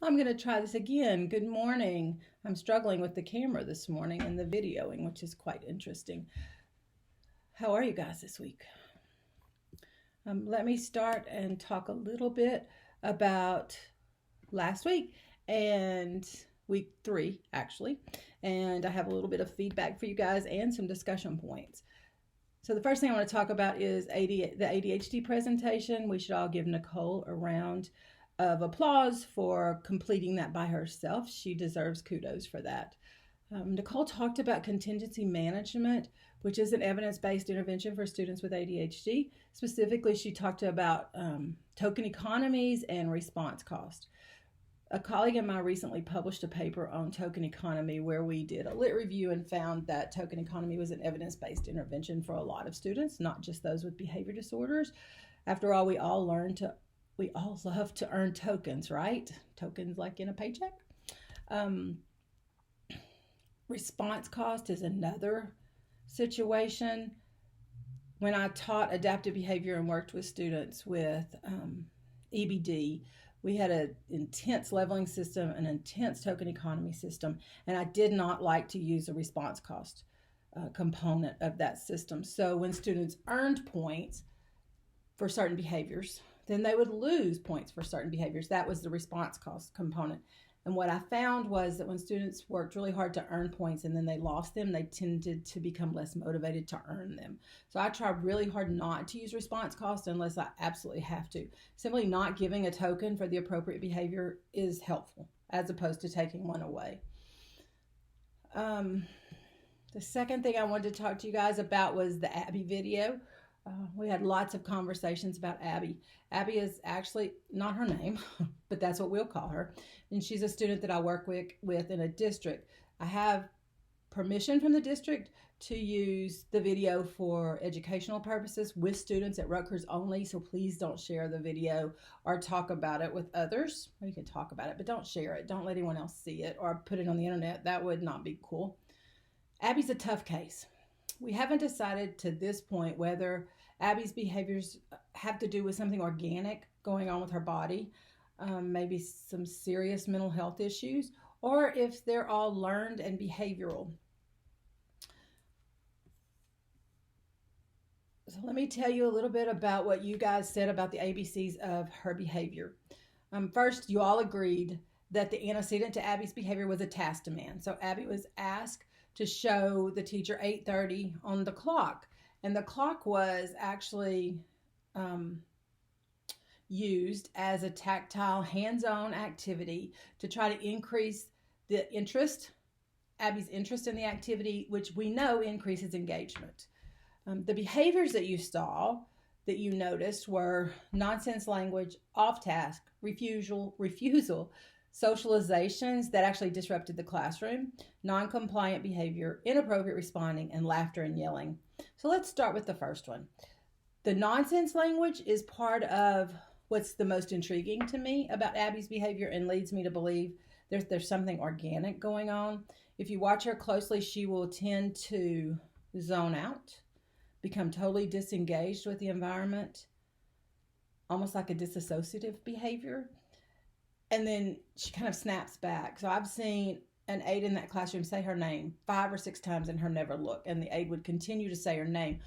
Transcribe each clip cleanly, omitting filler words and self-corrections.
I'm going to try this again. Good morning. I'm struggling with the camera this morning and the videoing, which is quite interesting. How are you guys this week? Let me start and talk a little bit about last week and week 3, actually. And I have a little bit of feedback for you guys and some discussion points. So the first thing I want to talk about is the ADHD presentation. We should all give Nicole a round of applause for completing that by herself. She deserves kudos for that. Nicole talked about contingency management, which is an evidence-based intervention for students with ADHD. Specifically, she talked about token economies and response cost. A colleague of mine recently published a paper on token economy where we did a lit review and found that token economy was an evidence-based intervention for a lot of students, not just those with behavior disorders. After all, we all love to earn tokens, right? Tokens like in a paycheck. Response cost is another situation. When I taught adaptive behavior and worked with students with EBD, we had an intense leveling system, an intense token economy system, and I did not like to use the response cost component of that system. So when students earned points for certain behaviors, then they would lose points for certain behaviors. That was the response cost component. And what I found was that when students worked really hard to earn points and then they lost them, they tended to become less motivated to earn them. So I try really hard not to use response cost unless I absolutely have to. Simply not giving a token for the appropriate behavior is helpful as opposed to taking one away. The second thing I wanted to talk to you guys about was the Abby video. We had lots of conversations about Abby. Abby is actually not her name, but that's what we'll call her. And she's a student that I work with in a district. I have permission from the district to use the video for educational purposes with students at Rutgers only, so please don't share the video or talk about it with others. Or you can talk about it, but don't share it. Don't let anyone else see it or put it on the internet. That would not be cool. Abby's a tough case. We haven't decided to this point whether Abby's behaviors have to do with something organic going on with her body, maybe some serious mental health issues, or if they're all learned and behavioral. So let me tell you a little bit about what you guys said about the ABCs of her behavior. First, you all agreed that the antecedent to Abby's behavior was a task demand. So Abby was asked to show the teacher 8:30 on the clock. And the clock was actually used as a tactile, hands-on activity to try to increase the interest, Abby's interest in the activity, which we know increases engagement. The behaviors that you saw, that you noticed, were nonsense language, off task, refusal, socializations that actually disrupted the classroom, non-compliant behavior, inappropriate responding, and laughter and yelling. So let's start with the first one. The nonsense language is part of what's the most intriguing to me about Abby's behavior and leads me to believe there's something organic going on. If you watch her closely, she will tend to zone out, become totally disengaged with the environment, almost like a disassociative behavior. And then she kind of snaps back. So I've seen an aide in that classroom say her name 5 or 6 times and her never look. And the aide would continue to say her name.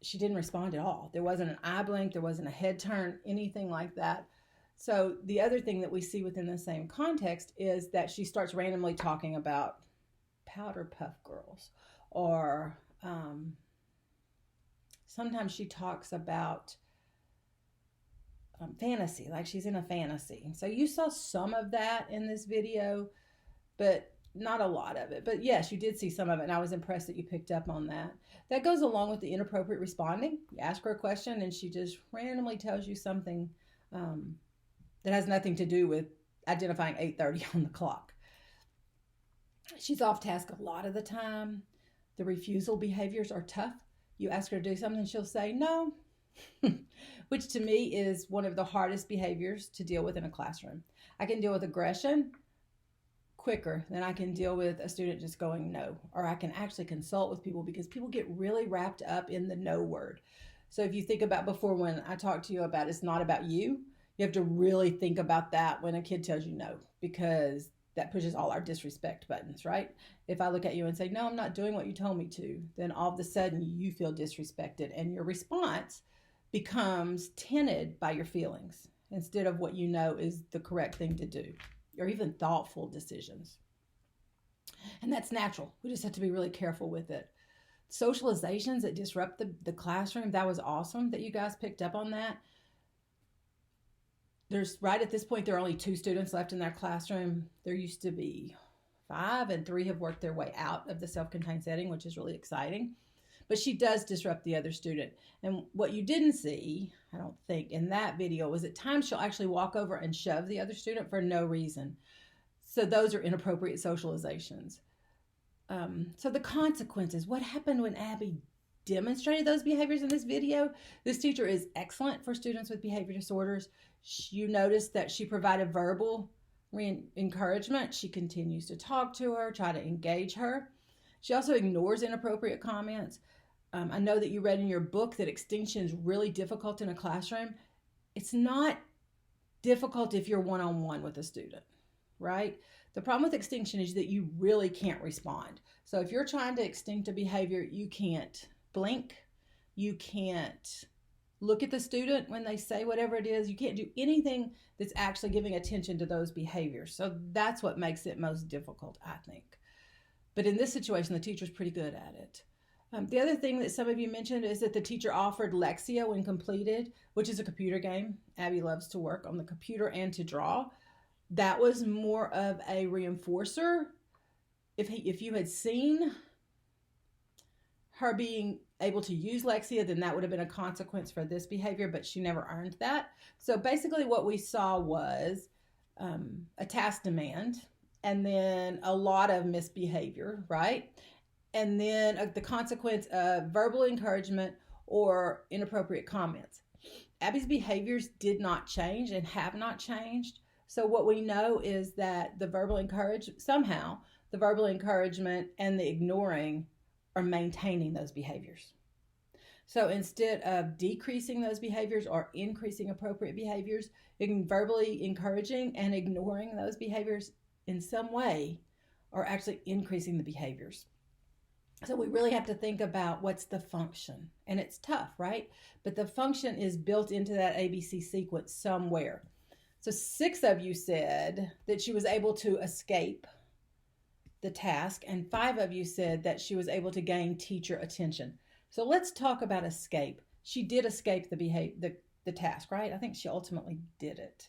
She didn't respond at all. There wasn't an eye blink. There wasn't a head turn, anything like that. So the other thing that we see within the same context is that she starts randomly talking about powder puff girls, or sometimes she talks about fantasy, like she's in a fantasy. So you saw some of that in this video, but not a lot of it. But yes, you did see some of it, and I was impressed that you picked up on that. That goes along with the inappropriate responding. You ask her a question, and she just randomly tells you something that has nothing to do with identifying 8:30 on the clock. She's off task a lot of the time. The refusal behaviors are tough. You ask her to do something, she'll say no, which to me is one of the hardest behaviors to deal with in a classroom. I can deal with aggression quicker than I can deal with a student just going no, or I can actually consult with people because people get really wrapped up in the no word. So if you think about before when I talked to you about it's not about you, You have to really think about that when a kid tells you no, because that pushes all our disrespect buttons, right? If I look at you and say, no, I'm not doing what you told me to, then all of a sudden you feel disrespected and your response becomes tinted by your feelings instead of what you know is the correct thing to do, or even thoughtful decisions. And that's natural. We just have to be really careful with it. Socializations that disrupt the classroom, that was awesome that you guys picked up on that. There's right at this point, there are only 2 students left in their classroom. There used to be 5, and 3 have worked their way out of the self-contained setting, which is really exciting. But she does disrupt the other student. And what you didn't see, I don't think, in that video was at times she'll actually walk over and shove the other student for no reason. So those are inappropriate socializations. So the consequences, what happened when Abby demonstrated those behaviors in this video? This teacher is excellent for students with behavior disorders. You notice that she provided verbal encouragement. She continues to talk to her, try to engage her. She also ignores inappropriate comments. I know that you read in your book that extinction is really difficult in a classroom. It's not difficult if you're one-on-one with a student, right? The problem with extinction is that you really can't respond. So if you're trying to extinct a behavior, you can't blink. You can't look at the student when they say whatever it is. You can't do anything that's actually giving attention to those behaviors. So that's what makes it most difficult, I think. But in this situation, the teacher's pretty good at it. The other thing that some of you mentioned is that the teacher offered Lexia when completed, which is a computer game. Abby loves to work on the computer and to draw. That was more of a reinforcer. If you had seen her being able to use Lexia, then that would have been a consequence for this behavior, but she never earned that. So basically what we saw was a task demand, and then a lot of misbehavior, right? And then the consequence of verbal encouragement or inappropriate comments. Abby's behaviors did not change and have not changed. So what we know is that the verbal encouragement and the ignoring are maintaining those behaviors. So instead of decreasing those behaviors or increasing appropriate behaviors, verbally encouraging and ignoring those behaviors in some way are actually increasing the behaviors. So we really have to think about what's the function. And it's tough, right? But the function is built into that ABC sequence somewhere. So 6 of you said that she was able to escape the task, and 5 of you said that she was able to gain teacher attention. So let's talk about escape. She did escape the task, right? I think she ultimately did it.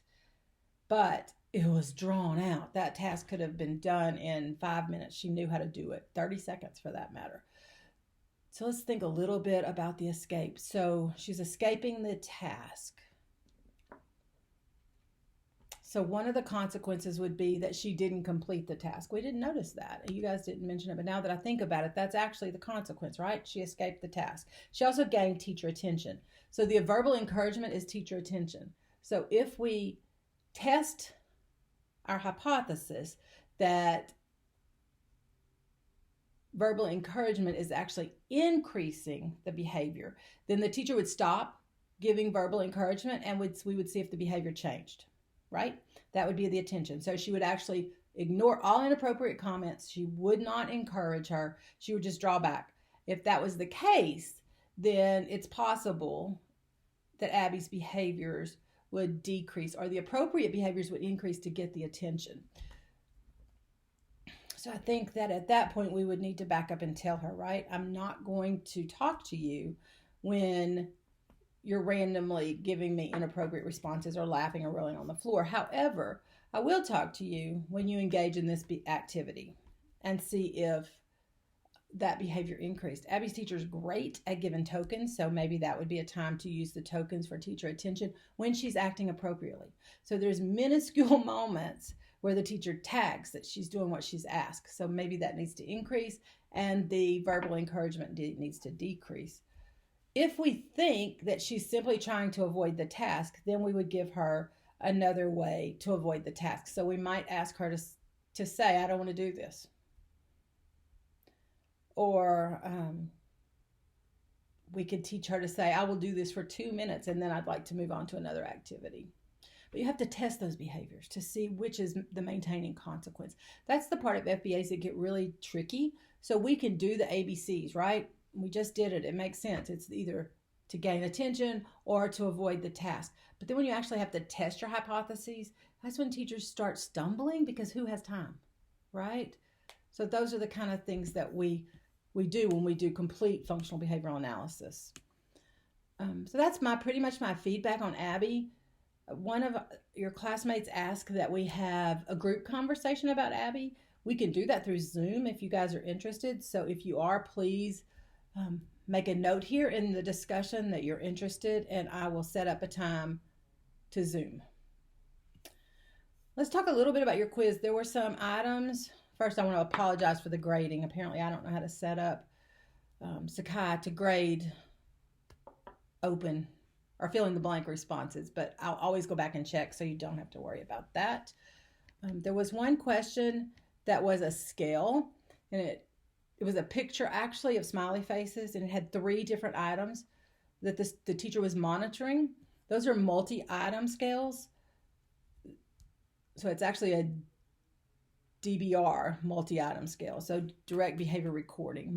But it was drawn out. That task could have been done in 5 minutes. She knew how to do it, 30 seconds for that matter. So let's think a little bit about the escape. So she's escaping the task. So one of the consequences would be that she didn't complete the task. We didn't notice that. You guys didn't mention it, but now that I think about it, that's actually the consequence, right? She escaped the task. She also gained teacher attention. So the verbal encouragement is teacher attention. So if we test our hypothesis that verbal encouragement is actually increasing the behavior, then the teacher would stop giving verbal encouragement and we would see if the behavior changed, right? That would be the attention. So she would actually ignore all inappropriate comments. She would not encourage her. She would just draw back. If that was the case, then it's possible that Abby's behaviors would decrease, or the appropriate behaviors would increase to get the attention. So I think that at that point we would need to back up and tell her, right? I'm not going to talk to you when you're randomly giving me inappropriate responses or laughing or rolling on the floor. However, I will talk to you when you engage in this activity and see if that behavior increased. Abby's teacher is great at giving tokens, so maybe that would be a time to use the tokens for teacher attention when she's acting appropriately. So there's minuscule moments where the teacher tags that she's doing what she's asked. So maybe that needs to increase and the verbal encouragement needs to decrease. If we think that she's simply trying to avoid the task, then we would give her another way to avoid the task. So we might ask her to say, I don't want to do this. Or we could teach her to say, I will do this for 2 minutes and then I'd like to move on to another activity. but you have to test those behaviors to see which is the maintaining consequence. That's the part of FBAs that get really tricky. So we can do the ABCs, right? We just did it. It makes sense. It's either to gain attention or to avoid the task. But then when you actually have to test your hypotheses, that's when teachers start stumbling because who has time, right? So those are the kind of things that we do when we do complete functional behavioral analysis. So that's pretty much my feedback on Abby. One of your classmates asked that we have a group conversation about Abby. We can do that through Zoom if you guys are interested. So if you are, please make a note here in the discussion that you're interested, and I will set up a time to Zoom. Let's talk a little bit about your quiz. There were some items. First, I want to apologize for the grading. Apparently, I don't know how to set up Sakai to grade open or fill in the blank responses, but I'll always go back and check so you don't have to worry about that. There was one question that was a scale, and it was a picture actually of smiley faces, and it had 3 different items that the teacher was monitoring. Those are multi-item scales. So it's actually a DBR, multi-item scale. So direct behavior recording,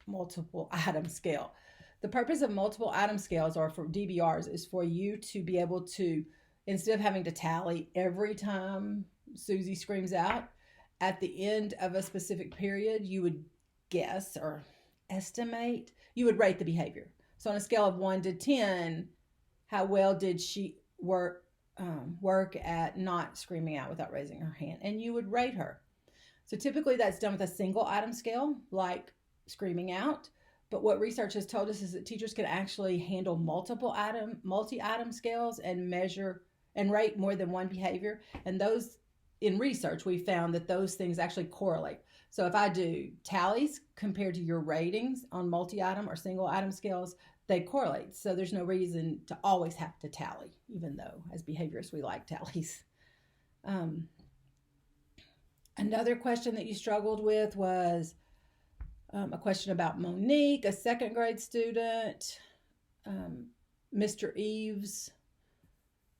multiple item scale. The purpose of multiple item scales, or for DBRs, is for you to be able to, instead of having to tally every time Susie screams out, at the end of a specific period, you would guess or estimate, you would rate the behavior. So on a scale of 1 to 10, how well did she work at not screaming out without raising her hand? And you would rate her. So typically that's done with a single item scale, like screaming out. But what research has told us is that teachers can actually handle multi-item scales and measure and rate more than one behavior. And those, in research, we found that those things actually correlate. So if I do tallies compared to your ratings on multi-item or single item scales, they correlate. So there's no reason to always have to tally, even though as behaviorists we like tallies. Another question that you struggled with was a question about Monique, a 2nd grade student. Mr. Eves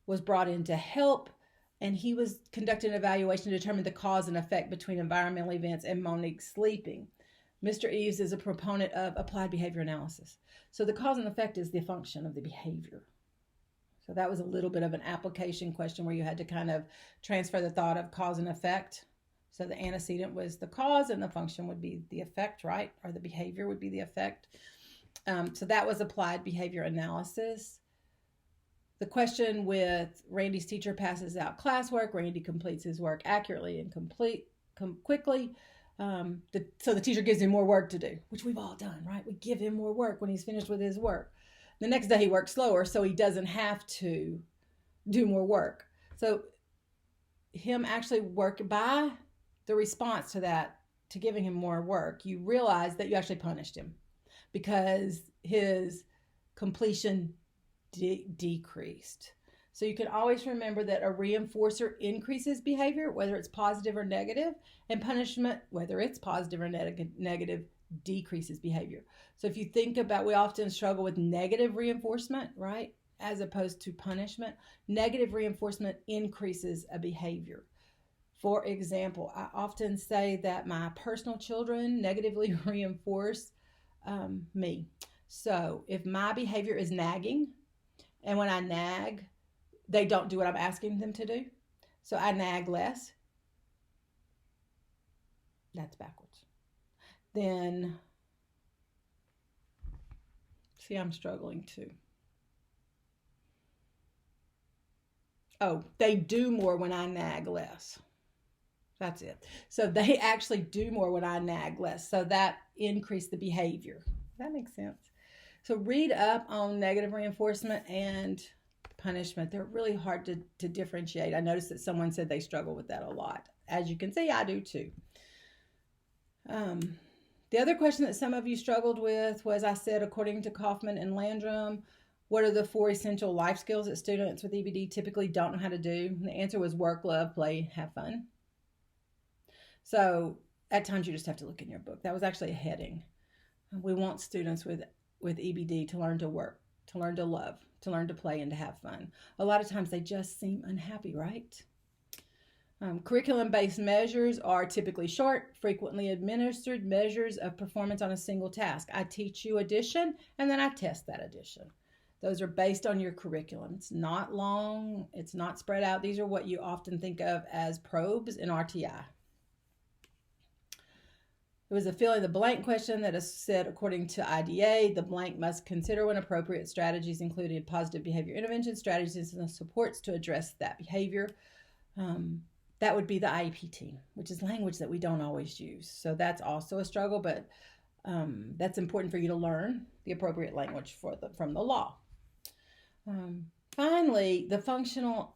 was brought in to help, and he was conducting an evaluation to determine the cause and effect between environmental events and Monique sleeping. Mr. Eves is a proponent of applied behavior analysis. So the cause and effect is the function of the behavior. So that was a little bit of an application question where you had to kind of transfer the thought of cause and effect. So the antecedent was the cause and the function would be the effect, right? Or the behavior would be the effect. So that was applied behavior analysis. The question with Randy's teacher passes out classwork. Randy completes his work accurately and quickly. So the teacher gives him more work to do, which we've all done, right? We give him more work when he's finished with his work. The next day he works slower so he doesn't have to do more work. So him actually work by the response to that, to giving him more work, you realize that you actually punished him because his completion decreased. So you can always remember that a reinforcer increases behavior, whether it's positive or negative, and punishment, whether it's positive or negative, decreases behavior. So if you think about, we often struggle with negative reinforcement, right? As opposed to punishment. Negative reinforcement increases a behavior. For example, I often say that my personal children negatively reinforce me. So if my behavior is nagging, and when I nag, they don't do what I'm asking them to do, so I nag less. That's backwards. Then, see, I'm struggling too. Oh, they do more when I nag less. That's it. So they actually do more when I nag less. So that increased the behavior. That makes sense. So read up on negative reinforcement and punishment. They're really hard to differentiate. I noticed that someone said they struggle with that a lot. As you can see, I do too. The other question that some of you struggled with was, I said, according to Kaufman and Landrum, what are the 4 essential life skills that students with EBD typically don't know how to do? And the answer was work, love, play, have fun. So at times you just have to look in your book. That was actually a heading. We want students with EBD to learn to work, to learn to love, to learn to play and to have fun. A lot of times they just seem unhappy, right? Curriculum-based measures are typically short, frequently administered measures of performance on a single task. I teach you addition, and then I test that addition. Those are based on your curriculum. It's not long. It's not spread out. These are what you often think of as probes in RTI. It was a fill-in-the-blank question that is said, according to IDA, the blank must consider when appropriate strategies, including positive behavior intervention strategies and supports to address that behavior. That would be the IEP team, which is language that we don't always use. So that's also a struggle, but that's important for you to learn the appropriate language from the law. Finally, the functional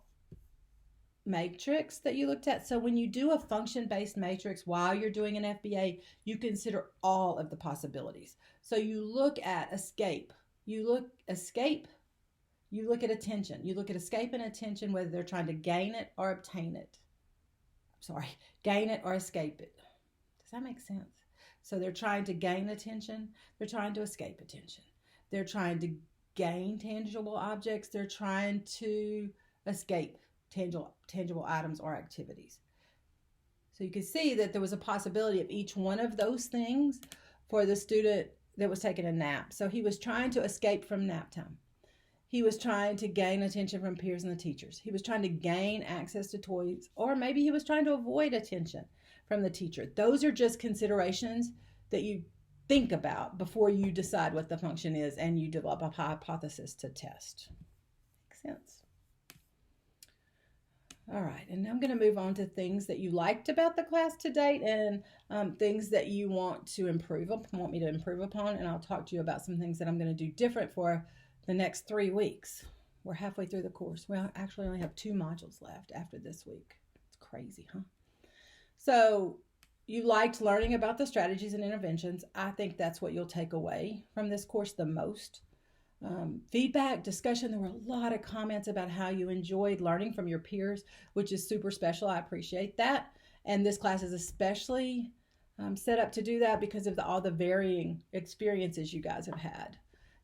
matrix that you looked at. So when you do a function-based matrix while you're doing an FBA, you consider all of the possibilities. So you look at escape. You look at attention. You look at escape and attention, whether they're trying to gain it or obtain it. Gain it or escape it. Does that make sense? So they're trying to gain attention. They're trying to escape attention. They're trying to gain tangible objects. They're trying to escape tangible items or activities. So you can see that there was a possibility of each one of those things for the student that was taking a nap. So he was trying to escape from nap time. He was trying to gain attention from peers and the teachers. He was trying to gain access to toys, or maybe he was trying to avoid attention from the teacher. Those are just considerations that you think about before you decide what the function is and you develop a hypothesis to test. Makes sense? All right, and now I'm going to move on to things that you liked about the class to date and things that you want me to improve upon, and I'll talk to you about some things that I'm going to do different for the next 3 weeks. We're halfway through the course. We actually only have 2 modules left after this week. It's crazy, huh? So you liked learning about the strategies and interventions. I think that's what you'll take away from this course the most. Feedback, discussion, there were a lot of comments about how you enjoyed learning from your peers, which is super special. I appreciate that. And this class is especially set up to do that because of all the varying experiences you guys have had.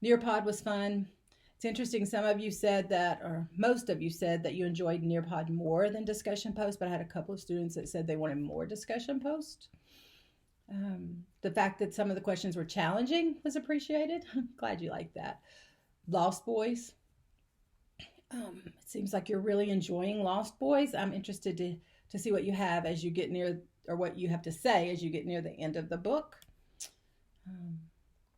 Nearpod was fun. It's interesting, some of you said that, or most of you said that you enjoyed Nearpod more than discussion post, but I had a couple of students that said they wanted more discussion post. The fact that some of the questions were challenging was appreciated. I'm glad you liked that. Lost Boys. It seems like you're really enjoying Lost Boys. I'm interested to see what you have as you get near, or what you have to say as you get near the end of the book.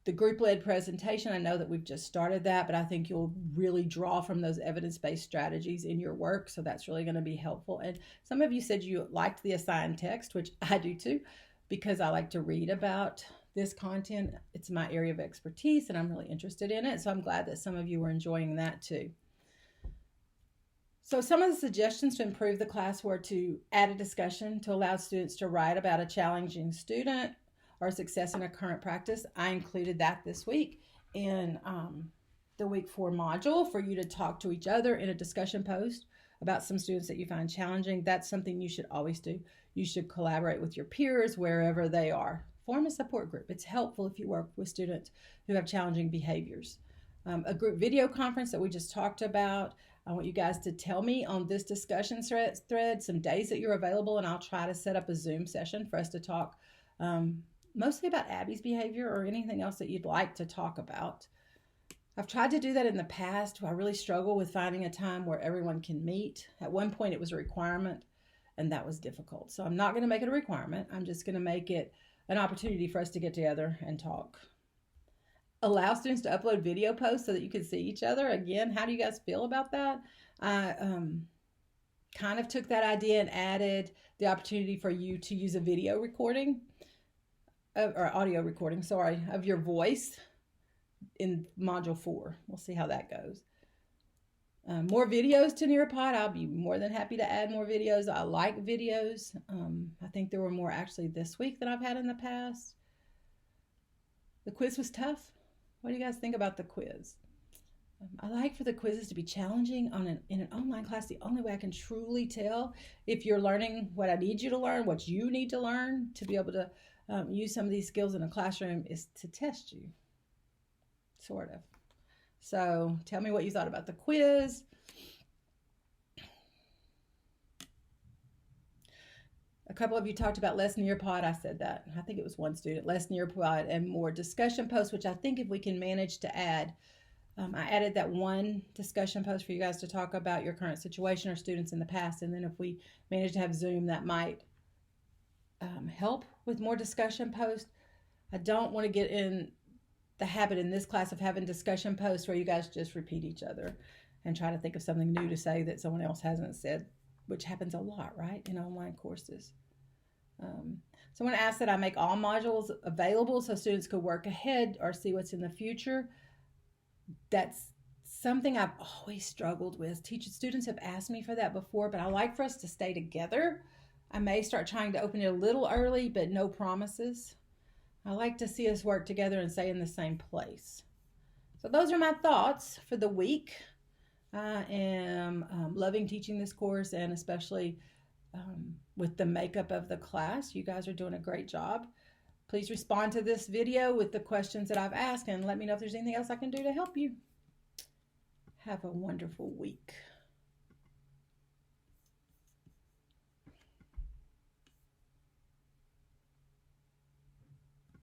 The group-led presentation, I know that we've just started that, but I think you'll really draw from those evidence-based strategies in your work, so that's really going to be helpful. And some of you said you liked the assigned text, which I do too, because I like to read about this content. It's my area of expertise, and I'm really interested in it, so I'm glad that some of you were enjoying that too. So some of the suggestions to improve the class were to add a discussion to allow students to write about a challenging student or success in a current practice. I included that this week in the week 4 module for you to talk to each other in a discussion post about some students that you find challenging. That's something you should always do. You should collaborate with your peers wherever they are. Form a support group. It's helpful if you work with students who have challenging behaviors. A group video conference that we just talked about. I want you guys to tell me on this discussion thread some days that you're available, and I'll try to set up a Zoom session for us to talk mostly about Abby's behavior or anything else that you'd like to talk about. I've tried to do that in the past. I really struggle with finding a time where everyone can meet. At one point it was a requirement, and that was difficult. So I'm not going to make it a requirement. I'm just going to make it an opportunity for us to get together and talk. Allow students to upload video posts so that you can see each other. Again, how do you guys feel about that? I kind of took that idea and added the opportunity for you to use a video recording, or audio recording, sorry, of your voice in module 4. We'll see how that goes. More videos to Nearpod. I'll be more than happy to add more videos. I like videos. I think there were more actually this week than I've had in the past. The quiz was tough. What do you guys think about the quiz? I like for the quizzes to be challenging in an online class. The only way I can truly tell if you're learning what I need you to learn, what you need to learn to be able to use some of these skills in a classroom, is to test you, sort of. So tell me what you thought about the quiz. A couple of you talked about less Nearpod. I said that. I think it was one student. Less Nearpod and more discussion posts, which I think if we can manage to add, I added that one discussion post for you guys to talk about your current situation or students in the past. And then if we manage to have Zoom, that might help with more discussion posts. I don't want to get in the habit in this class of having discussion posts where you guys just repeat each other and try to think of something new to say that someone else hasn't said, which happens a lot, right, in online courses. Someone asked that I make all modules available so students could work ahead or see what's in the future. That's something I've always struggled with. Students have asked me for that before, but I like for us to stay together. I may start trying to open it a little early, but no promises. I like to see us work together and stay in the same place. So those are my thoughts for the week. I am loving teaching this course, and especially with the makeup of the class. You guys are doing a great job. Please respond to this video with the questions that I've asked and let me know if there's anything else I can do to help you. Have a wonderful week.